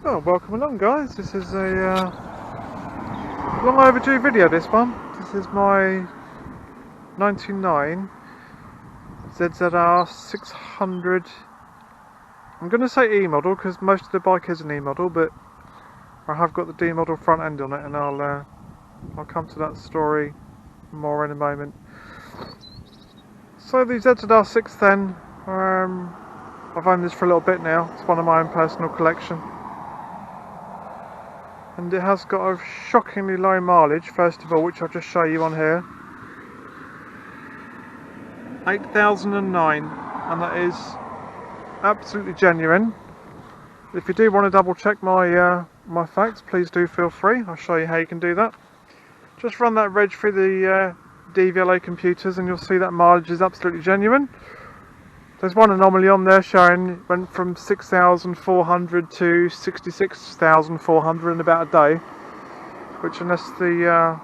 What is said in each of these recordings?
Oh, welcome along guys, this is a long overdue video this one. This is my 99 ZZ-R600. I'm going to say E model because most of the bike is an E model, but I have got the D model front end on it, and I'll come to that story more in a moment. So the ZZ-R6 then, I've owned this for a little bit now. It's one of my own personal collection. And it has got a shockingly low mileage, first of all, which I'll just show you on here. 8,009, and that is absolutely genuine. If you do want to double check my my facts, please do feel free. I'll show you how you can do that. Just run that reg through the DVLA computers and you'll see that mileage is absolutely genuine. There's one anomaly on there showing it went from 6,400 to 66,400 in about a day, which, unless the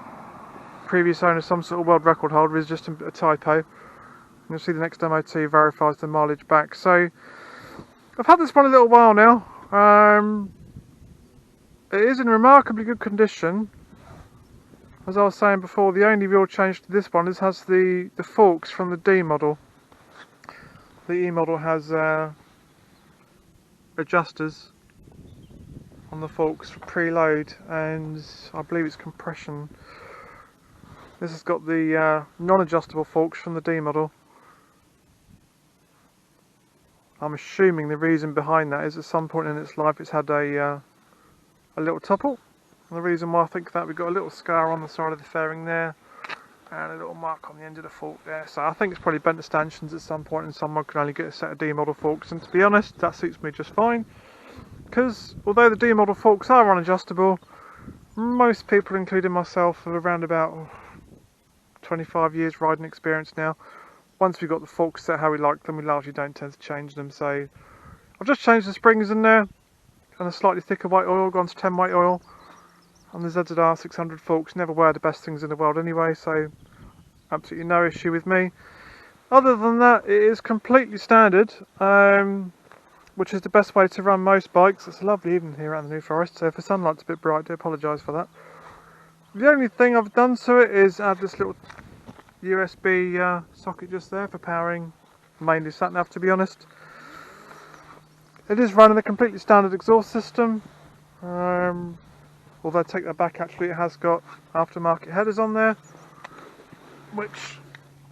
previous owner is some sort of world record holder, is just a typo. And you'll see the next MOT verifies the mileage back. So I've had this one a little while now. It is in remarkably good condition. As I was saying before, the only real change to this one is has the forks from the D model. The E model has adjusters on the forks for preload, and I believe it's compression. This has got the non-adjustable forks from the D model. I'm assuming the reason behind that is at some point in its life it's had a little topple. And the reason why I think that, we've got a little scar on the side of the fairing there, and a little mark on the end of the fork there. So I think it's probably bent the stanchions at some point, and someone can only get a set of D model forks. And to be honest, that suits me just fine, because although the D model forks are unadjustable, most people, including myself, have around about 25 years riding experience now. Once we've got the forks set how we like them, we largely don't tend to change them. So I've just changed the springs in there, and a slightly thicker white oil, gone to 10 weight oil. And the ZZ-R600 forks never were the best things in the world anyway, so absolutely no issue with me. Other than that, it is completely standard, which is the best way to run most bikes. It's a lovely evening here around the New Forest, so if the sunlight's a bit bright, I do apologise for that. The only thing I've done to it is add this little USB socket just there for powering mainly sat-nav, to be honest. It is running a completely standard exhaust system. Although take that back, actually it has got aftermarket headers on there, which,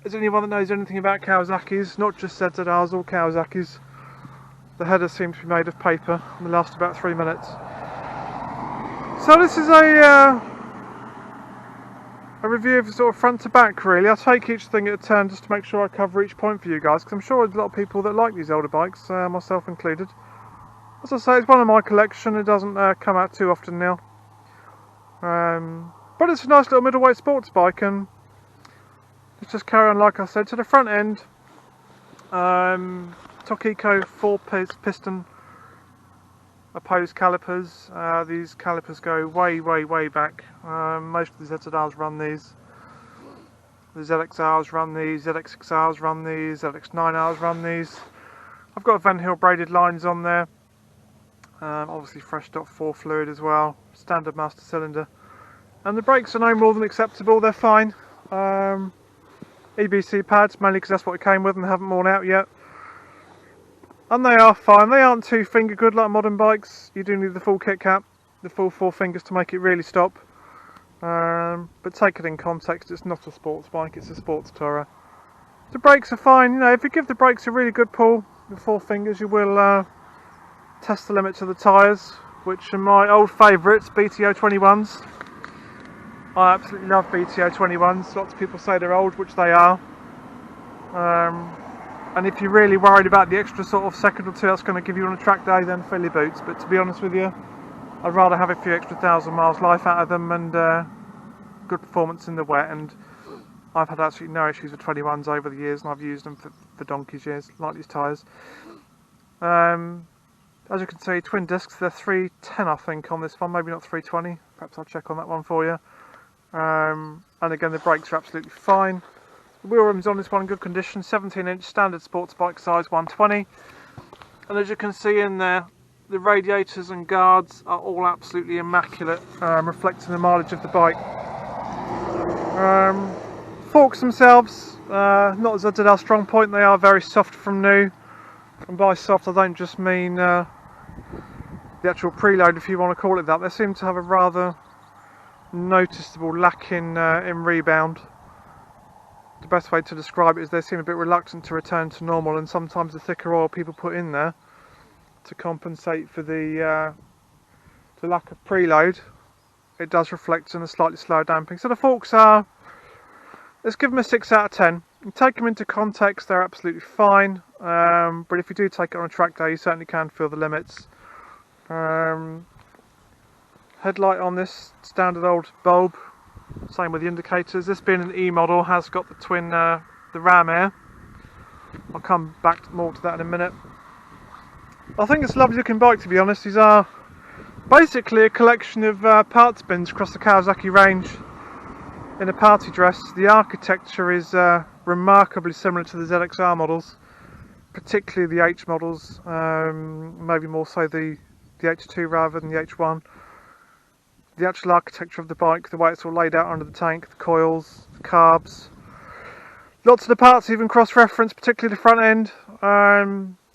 as anyone that knows anything about Kawasaki's, not just ZZ-Rs or Kawasaki's, the headers seem to be made of paper and they last about 3 minutes. So this is a review of sort of front to back really. I'll take each thing at a turn just to make sure I cover each point for you guys, because I'm sure there's a lot of people that like these older bikes, myself included. As I say, it's one of my collection. It doesn't come out too often now. But it's a nice little middleweight sports bike, and let's just carry on. Like I said, to the front end, Tokiko 4-piston opposed calipers. These calipers go way back. Most of the ZZ-Rs run these. The ZX-Rs run these, ZX6Rs run these, ZX9Rs run these. I've got Van Hill braided lines on there. Obviously fresh dot 4 fluid as well, standard master cylinder, and the brakes are no more than acceptable. They're fine. EBC pads, mainly because that's what it came with and they haven't worn out yet, and they are fine. They aren't two finger good like modern bikes. You do need the full kit cap, the full 4 fingers to make it really stop, but take it in context, it's not a sports bike, it's a sports tourer. The brakes are fine. You know, if you give the brakes a really good pull with 4 fingers, you will test the limits of the tyres, which are my old favourites, BTO 21s. I absolutely love BTO 21s. Lots of people say they're old, which they are. And if you're really worried about the extra sort of second or two that's going to give you on a track day, then fill your boots. But to be honest with you, I'd rather have a few extra 1,000 miles life out of them and good performance in the wet. And I've had absolutely no issues with 21s over the years, and I've used them for donkey's years, like these tyres. As you can see, twin discs, they're 310 I think on this one, maybe not 320, perhaps I'll check on that one for you. And again, the brakes are absolutely fine. The wheel rims on this one in good condition, 17-inch standard sports bike size 120. And as you can see in there, the radiators and guards are all absolutely immaculate, reflecting the mileage of the bike. Forks themselves, not as ZZ-R strong point, they are very soft from new. And by soft I don't just mean the actual preload, if you want to call it that. They seem to have a rather noticeable lack in rebound. The best way to describe it is they seem a bit reluctant to return to normal, and sometimes the thicker oil people put in there to compensate for the lack of preload, it does reflect in a slightly slower damping. So the forks are, let's give them a 6 out of 10. You take them into context, they're absolutely fine, but if you do take it on a track day, you certainly can feel the limits. Headlight on this standard old bulb, same with the indicators. This being an E model has got the twin, the ram air. I'll come back more to that in a minute. I think it's a lovely looking bike, to be honest. These are basically a collection of parts bins across the Kawasaki range in a party dress. The architecture is remarkably similar to the ZX-R models, particularly the H models, maybe more so the H2 rather than the H1. The actual architecture of the bike, the way it's all laid out under the tank, the coils, the carbs, lots of the parts even cross-reference, particularly the front end.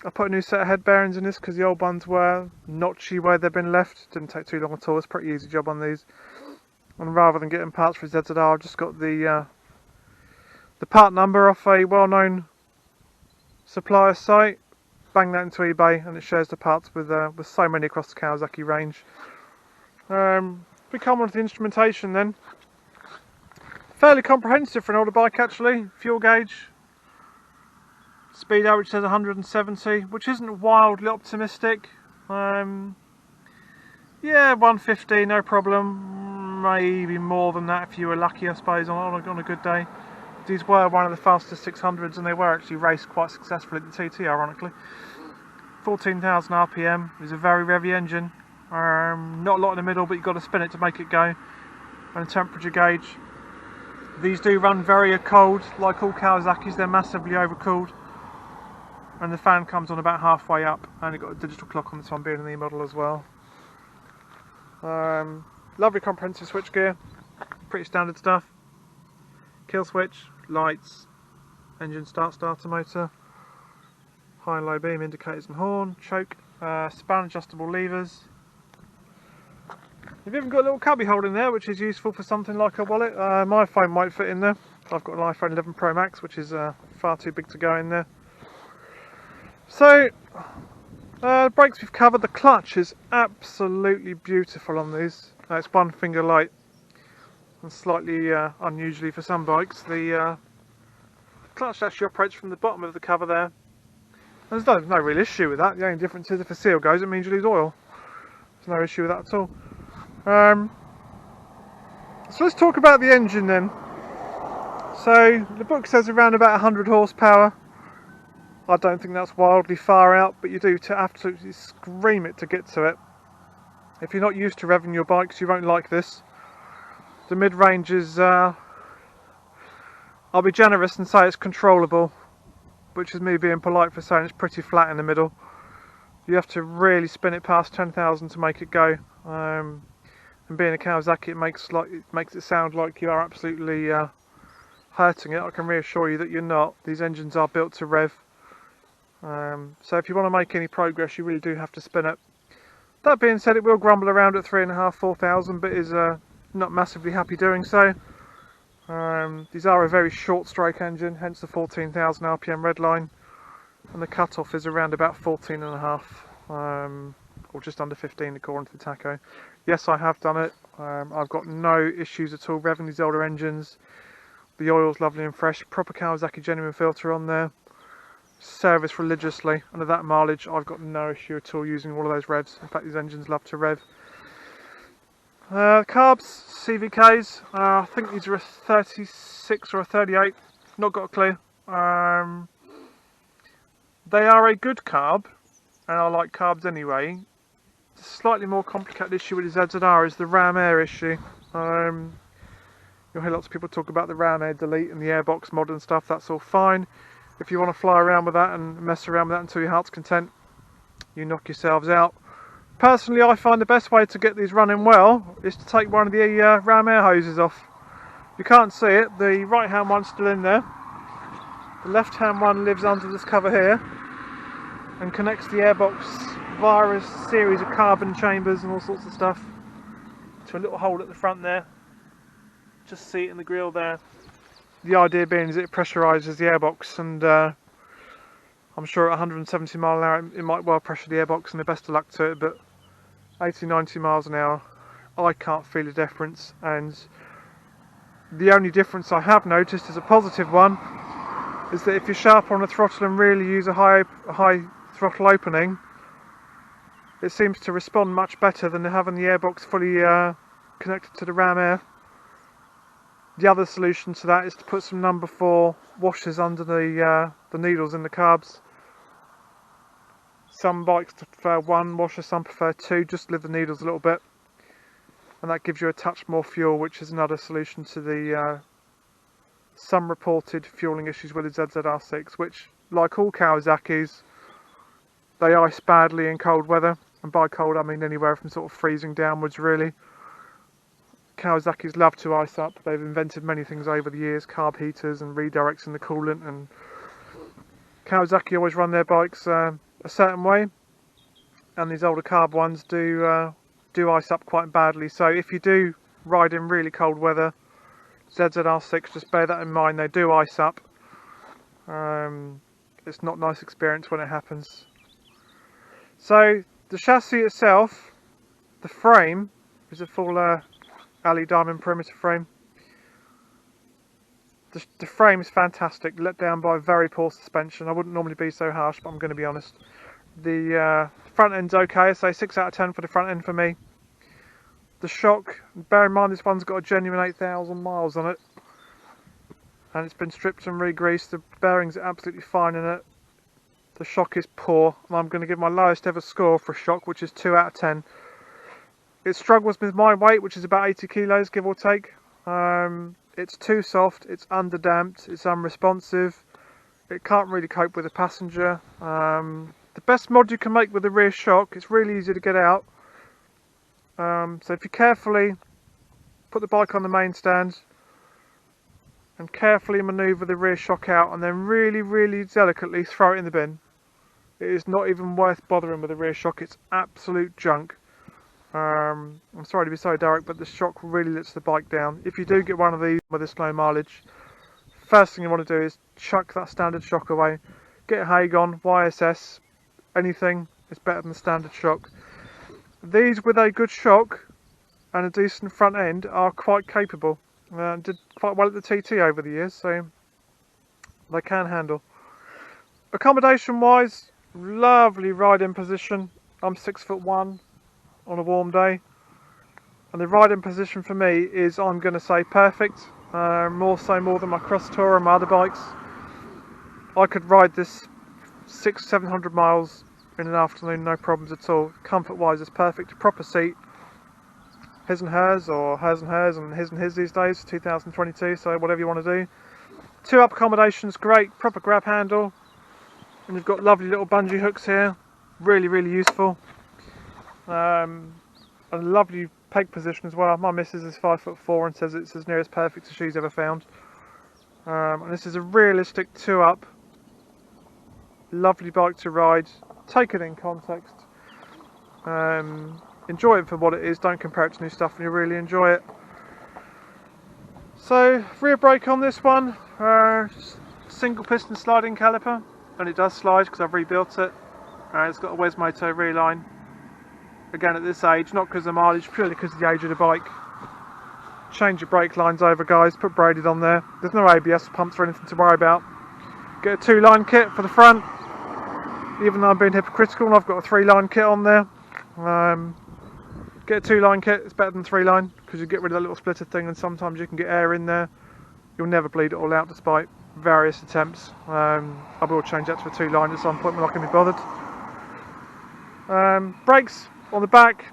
I put a new set of head bearings in this because the old ones were notchy where they've been left. Didn't take too long at all. It's a pretty easy job on these. And rather than getting parts for ZZ-R, I've just got the part number off a well-known supplier site. Bang that into eBay, and it shares the parts with so many across the Kawasaki range. If we come on to the instrumentation then, fairly comprehensive for an older bike actually. Fuel gauge, speed average says 170, which isn't wildly optimistic. Yeah, 150, no problem. Maybe more than that if you were lucky, I suppose, on a good day. These were one of the fastest 600s, and they were actually raced quite successfully at the TT, ironically. 14,000 RPM is a very revvy engine. Not a lot in the middle, but you've got to spin it to make it go. And a temperature gauge. These do run very cold, like all Kawasaki's. They're massively overcooled. And the fan comes on about halfway up, and you've got a digital clock on this one, being an E model as well. Lovely comprehensive switchgear, pretty standard stuff. Kill switch, lights, engine starter motor, high and low beam indicators and horn, choke, span adjustable levers. You've even got a little cubby hole in there, which is useful for something like a wallet. My phone might fit in there. I've got an iPhone 11 Pro Max, which is far too big to go in there. So, brakes we've covered. The clutch is absolutely beautiful on these. It's one finger light, and slightly unusually for some bikes. The clutch actually operates from the bottom of the cover there. There's no real issue with that. The only difference is if a seal goes, it means you lose oil. There's no issue with that at all. So let's talk about the engine then. So the book says around about 100 horsepower. I don't think that's wildly far out, but you do to absolutely scream it to get to it. If you're not used to revving your bikes, you won't like this. The mid-range is, I'll be generous and say it's controllable, which is me being polite for saying it's pretty flat in the middle. You have to really spin it past 10,000 to make it go. And being a Kawasaki, it makes it sound like you are absolutely hurting it. I can reassure you that you're not. These engines are built to rev. So if you want to make any progress, you really do have to spin it. That being said, it will grumble around at 3,500, 4,000, but is not massively happy doing so. These are a very short stroke engine, hence the 14,000 RPM red line, and the cutoff is around about 14.5, or just under 15 according to the tacho. Yes, I have done it. I've got no issues at all revving these older engines. The oil's lovely and fresh, proper Kawasaki genuine filter on there. Service religiously, and at that mileage I've got no issue at all using all of those revs. In fact, these engines love to rev. Carbs, CVKs, I think these are a 36 or a 38, not got a clue. They are a good carb, and I like carbs anyway. The slightly more complicated issue with the ZZ-R is the ram air issue. You'll hear lots of people talk about the ram air delete and the airbox mod and stuff. That's all fine. If you want to fly around with that and mess around with that until your heart's content, you knock yourselves out. Personally, I find the best way to get these running well is to take one of the ram air hoses off. You can't see it, the right hand one's still in there. The left hand one lives under this cover here and connects the airbox via a series of carbon chambers and all sorts of stuff to a little hole at the front there. Just see it in the grill there. The idea being is it pressurises the airbox, and I'm sure at 170 mile an hour it might well pressure the airbox, and the best of luck to it, but 80-90 miles an hour I can't feel a difference. And the only difference I have noticed is a positive one, is that if you're sharp on the throttle and really use a high throttle opening, it seems to respond much better than having the airbox fully connected to the ram air. The other solution to that is to put some number 4 washers under the needles in the carbs. Some bikes prefer 1 washer, some prefer 2, just to lift the needles a little bit, and that gives you a touch more fuel, which is another solution to the some reported fueling issues with the ZZ-R6, which, like all Kawasaki's, they ice badly in cold weather, and by cold I mean anywhere from sort of freezing downwards really. Kawasaki's love to ice up. They've invented many things over the years, carb heaters and redirects in the coolant, and Kawasaki always run their bikes a certain way, and these older carb ones do ice up quite badly. So if you do ride in really cold weather, ZZ-R6, just bear that in mind, they do ice up. It's not a nice experience when it happens. So the chassis itself, the frame, is a full alley diamond perimeter frame. The frame is fantastic, let down by very poor suspension. I wouldn't normally be so harsh, but I'm going to be honest. The front end's okay, I say 6 out of 10 for the front end for me. The shock, bear in mind this one's got a genuine 8,000 miles on it, and it's been stripped and re-greased. The bearings are absolutely fine in it. The shock is poor, and I'm going to give my lowest ever score for a shock, which is 2 out of 10. It struggles with my weight, which is about 80 kilos, give or take. It's too soft, it's underdamped, it's unresponsive. It can't really cope with a passenger. The best mod you can make with the rear shock, it's really easy to get out. So if you carefully put the bike on the main stand and carefully manoeuvre the rear shock out, and then really delicately throw it in the bin, it is not even worth bothering with the rear shock. It's absolute junk. I'm sorry to be so direct, but the shock really lets the bike down. If you do get one of these with a slow mileage, first thing you want to do is chuck that standard shock away. Get a Hagon, YSS, anything is better than the standard shock. These with a good shock and a decent front end are quite capable. Did quite well at the TT over the years, so they can handle. Accommodation wise, lovely riding position. I'm 6'1" on a warm day, and the riding position for me is, I'm going to say, perfect. More than my cross tour and my other bikes. I could ride this 600-700 miles in an afternoon, no problems at all. Comfort wise, it's perfect. Proper seat, his and hers, or hers and hers, and his and his these days, 2022, so whatever you want to do. 2 up accommodations, great. Proper grab handle, and you've got lovely little bungee hooks here, really useful. A lovely peg position as well. My missus is 5'4" and says it's as near as perfect as she's ever found. And this is a realistic 2 up, lovely bike to ride. Take it in context, enjoy it for what it is, don't compare it to new stuff, and you'll really enjoy it. So rear brake on this one, single piston sliding caliper, and it does slide because I've rebuilt it. It's got a Wesmoto rear line, again at this age, not because of mileage, purely because of the age of the bike. Change your brake lines over, guys, put braided on there. There's no ABS pumps or anything to worry about. Get a 2-line kit for the front, even though I'm being hypocritical and I've got a 3-line kit on there. Get a 2-line kit, it's better than 3-line, because you get rid of that little splitter thing, and sometimes you can get air in there. You'll never bleed it all out despite various attempts. I will change that to a 2-line at some point when I can be bothered. Brakes on the back,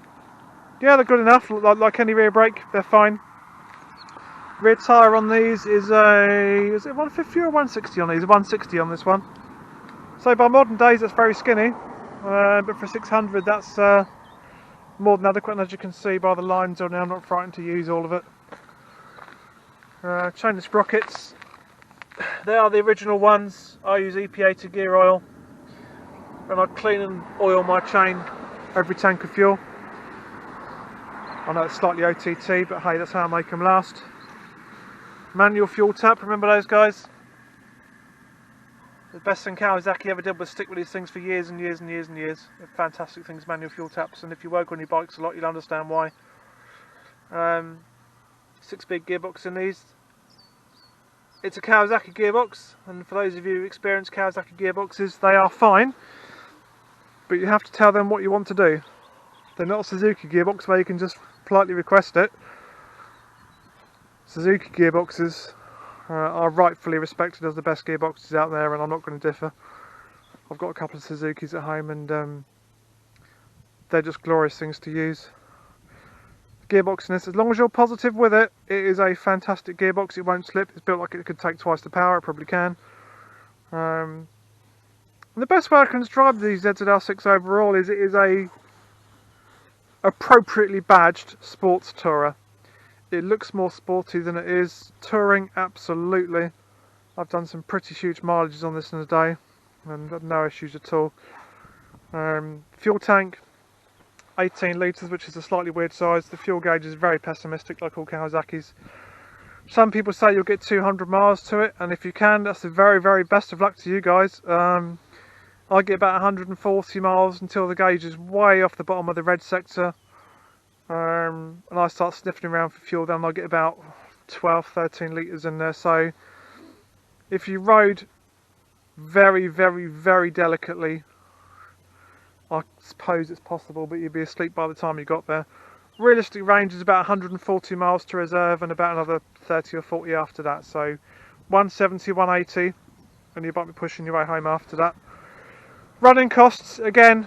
yeah, they're good enough, like any rear brake, they're fine. Rear tyre on these is it 150 or 160 on these? 160 on this one. So by modern days that's very skinny, but for 600 that's more than adequate, and as you can see by the lines on there, I'm not frightened to use all of it. Chainless sprockets, they are the original ones. I use EPA gear oil, and I clean and oil my chain every tank of fuel. I know it's slightly OTT, but hey, that's how I make them last. Manual fuel tap, remember those guys? The best thing Kawasaki ever did was stick with these things for years and years and years and years. They're fantastic things, manual fuel taps, and if you work on your bikes a lot, you'll understand why. 6-speed gearbox in these. It's a Kawasaki gearbox, and for those of you who experience Kawasaki gearboxes, they are fine, but you have to tell them what you want to do. They're not a Suzuki gearbox where you can just politely request it. Suzuki gearboxes are rightfully respected as the best gearboxes out there, and I'm not going to differ. I've got a couple of Suzukis at home, and they're just glorious things to use. Gearbox in this, as long as you're positive with it, it is a fantastic gearbox. It won't slip. It's built like it could take twice the power. It probably can. And the best way I can describe the ZZ-R6 overall is it is a appropriately badged sports tourer. It looks more sporty than it is. Touring, absolutely. I've done some pretty huge mileages on this in a day and had no issues at all. Fuel tank, 18 litres, which is a slightly weird size. The fuel gauge is very pessimistic, like all Kawasaki's. Some people say you'll get 200 miles to it, and if you can, that's the very, very best of luck to you guys. I get about 140 miles until the gauge is way off the bottom of the red sector. And I start sniffing around for fuel, then I get about 12-13 litres in there. So if you rode very, very, very delicately, I suppose it's possible, but you'd be asleep by the time you got there. Realistic range is about 140 miles to reserve and about another 30 or 40 after that. So 170, 180, and you might be pushing your way home after that. Running costs, again,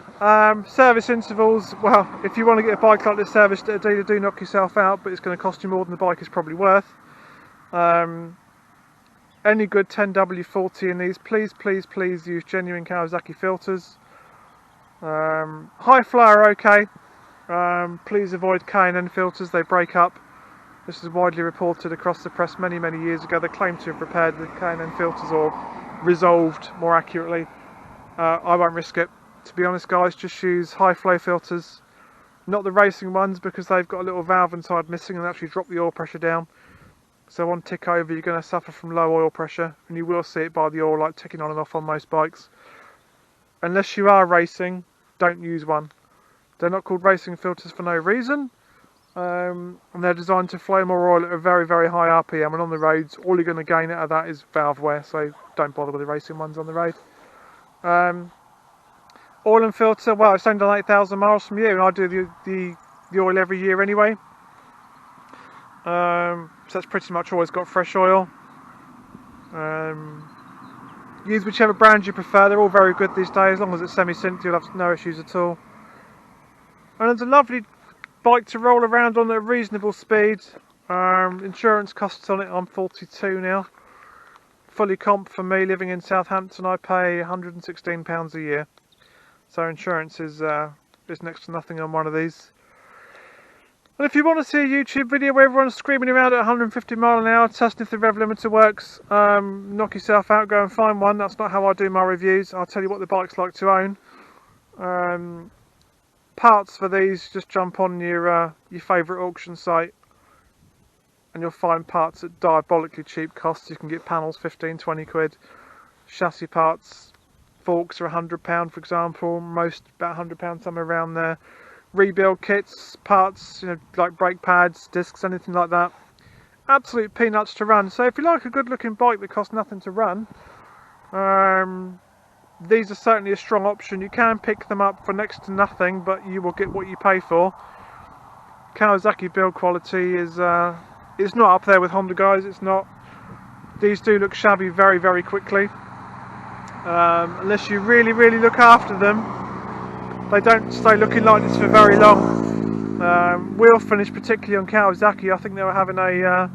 service intervals, well, if you want to get a bike like this serviced at a dealer, do knock yourself out, but it's going to cost you more than the bike is probably worth. Any good 10W40 in these, please, please, please use genuine Kawasaki filters. High flow are okay. Please avoid K&N filters, they break up. This is widely reported across the press many, many years ago. They claim to have repaired the K&N filters, or resolved more accurately. I won't risk it, to be honest guys. Just use high flow filters, not the racing ones, because they've got a little valve inside missing and actually drop the oil pressure down. So on tick over you're going to suffer from low oil pressure, and you will see it by the oil light ticking on and off on most bikes. Unless you are racing, don't use one. They're not called racing filters for no reason, and they're designed to flow more oil at a very, very high RPM, and on the roads all you're going to gain out of that is valve wear, so don't bother with the racing ones on the road. Oil and filter, well, it's only done 8,000 miles from you, and I do the oil every year anyway. So that's pretty much always got fresh oil. Use whichever brand you prefer, they're all very good these days. As long as it's semi-synth, you'll have no issues at all. And it's a lovely bike to roll around on at a reasonable speed. Insurance costs on it, I'm 42 now. Fully comp for me, living in Southampton, I pay £116 a year. So insurance is next to nothing on one of these. And if you want to see a YouTube video where everyone's screaming around at 150 miles an hour, testing if the rev limiter works, knock yourself out, go and find one. That's not how I do my reviews. I'll tell you what the bike's like to own. Parts for these, just jump on your favourite auction site and you'll find parts at diabolically cheap costs. You can get panels 15-20 quid, chassis parts, forks are £100 for example, most about £100, somewhere around there. Rebuild kits, parts, you know, like brake pads, discs, anything like that. Absolute peanuts to run. So if you like a good looking bike that costs nothing to run, these are certainly a strong option. You can pick them up for next to nothing, but you will get what you pay for. Kawasaki build quality is it's not up there with Honda guys, it's not. These do look shabby very, very quickly. Unless you really, really look after them, they don't stay looking like this for very long. Wheel finish, particularly on Kawasaki, I think they were having a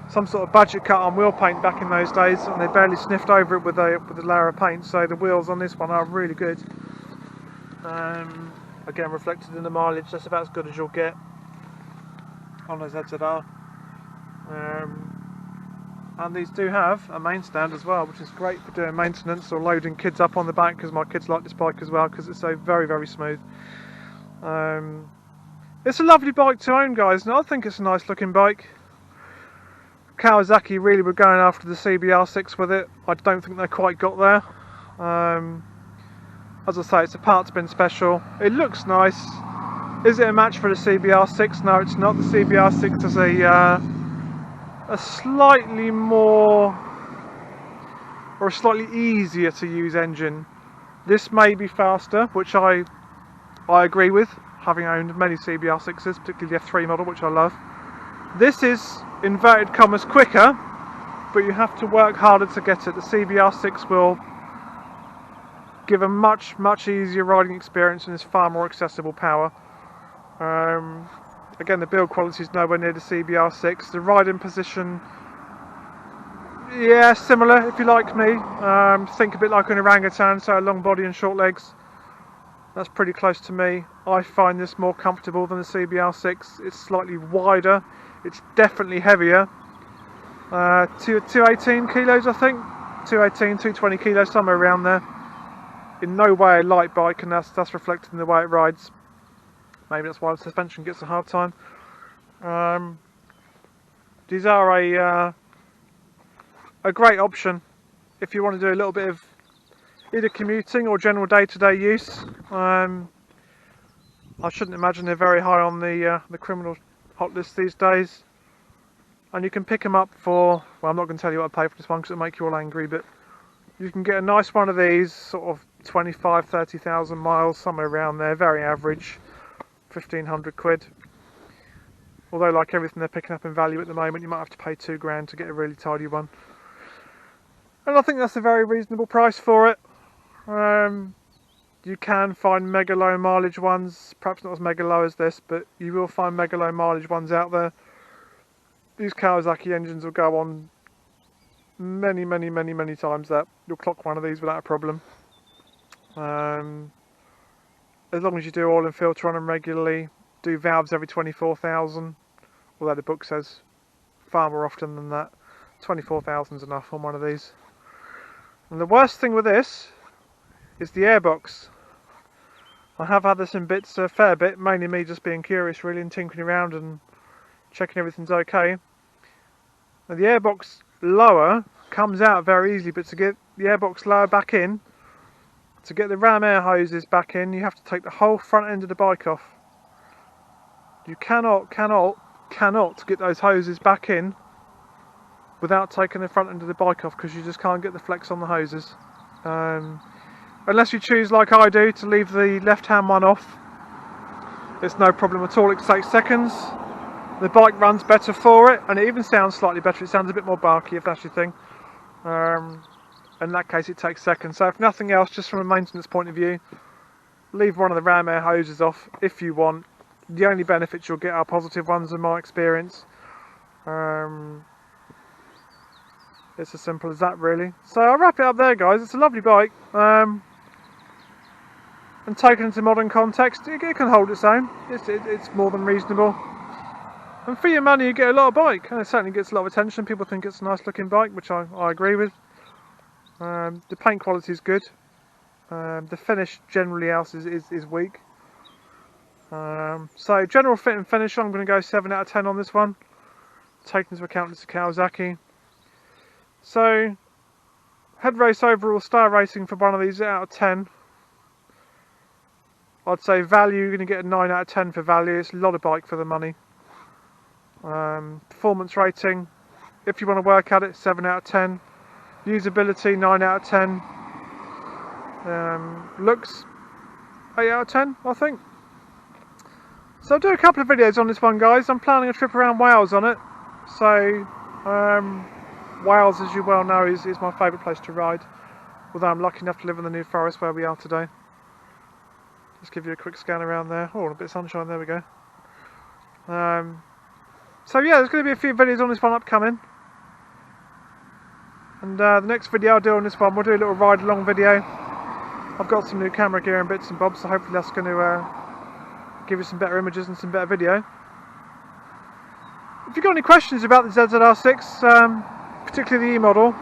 some sort of budget cut on wheel paint back in those days, and they barely sniffed over it with a layer of paint. So the wheels on this one are really good. Again, reflected in the mileage, that's about as good as you'll get on a ZZ-R. And these do have a main stand as well, which is great for doing maintenance or loading kids up on the back, because my kids like this bike as well because it's so very, very smooth. It's a lovely bike to own, guys, and I think it's a nice looking bike. Kawasaki really were going after the ZZ-R6 with it. I don't think they quite got there. As I say, it's a parts bin special. It looks nice. Is it a match for the ZZ-R6? No, it's not. The ZZ-R6 is a slightly more, or a slightly easier to use engine. This may be faster, which I agree with, having owned many ZZ-R6s, particularly the F3 model, which I love. This is, inverted commas, quicker, but you have to work harder to get it. The ZZ-R6 will give a much, much easier riding experience and is far more accessible power. Again, the build quality is nowhere near the ZZ-R6. The riding position, yeah, similar if you like me. Think a bit like an orangutan, so a long body and short legs. That's pretty close to me. I find this more comfortable than the ZZ-R6. It's slightly wider. It's definitely heavier. 218 kilos, I think. 218, 220 kilos, somewhere around there. In no way a light bike, and that's reflected in the way it rides. Maybe that's why the suspension gets a hard time. These are a great option if you want to do a little bit of either commuting or general day-to-day use. I shouldn't imagine they're very high on the criminal hot list these days. And you can pick them up for, well, I'm not going to tell you what I pay for this one because it'll make you all angry, but you can get a nice one of these, sort of 25-30,000 miles, somewhere around there, very average, 1,500 quid. Although, like everything they're picking up in value at the moment, you might have to pay £2 to get a really tidy one. And I think that's a very reasonable price for it. You can find mega low mileage ones, perhaps not as mega low as this, but you will find mega low mileage ones out there. These Kawasaki engines will go on many times that. You'll clock one of these without a problem. As long as you do oil and filter on them regularly, do valves every 24,000, although the book says far more often than that. 24,000 is enough on one of these. And the worst thing with this is the airbox. I have had this in bits a fair bit, mainly me just being curious really and tinkering around and checking everything's okay. Now the airbox lower comes out very easily, but to get the airbox lower back in, to get the ram air hoses back in, you have to take the whole front end of the bike off. You cannot get those hoses back in without taking the front end of the bike off, because you just can't get the flex on the hoses. Unless you choose, like I do, to leave the left hand one off, it's no problem at all. It takes seconds. The bike runs better for it, and it even sounds slightly better. It sounds a bit more barky, if that's your thing. In that case, it takes seconds. So if nothing else, just from a maintenance point of view, leave one of the ram air hoses off if you want. The only benefits you'll get are positive ones in my experience. It's as simple as that, really. So I'll wrap it up there, guys. It's a lovely bike. And taken into modern context, it can hold its own. It's more than reasonable. And for your money, you get a lot of bike. And it certainly gets a lot of attention. People think it's a nice looking bike, which I agree with. The paint quality is good. The finish generally else is weak. So general fit and finish, I'm going to go 7 out of 10 on this one. Taking into account it's a Kawasaki. So, head race overall star rating for one of these out of 10. I'd say value, you're going to get a 9 out of 10 for value. It's a lot of bike for the money. Performance rating, if you want to work at it, 7 out of 10. Usability, 9 out of 10. Looks, 8 out of 10, I think. So I'll do a couple of videos on this one, guys. I'm planning a trip around Wales on it. So, Wales, as you well know, is my favourite place to ride. Although I'm lucky enough to live in the New Forest where we are today. Just give you a quick scan around there. Oh, a bit of sunshine, there we go. So yeah, there's going to be a few videos on this one upcoming. And the next video I'll do on this one, we'll do a little ride along video. I've got some new camera gear and bits and bobs, so hopefully that's going to give you some better images and some better video. If you've got any questions about the ZZ-R6, particularly the E model,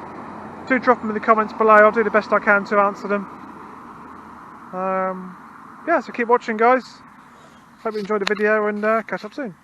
do drop them in the comments below. I'll do the best I can to answer them. Yeah, so keep watching, guys. Hope you enjoyed the video, and catch up soon.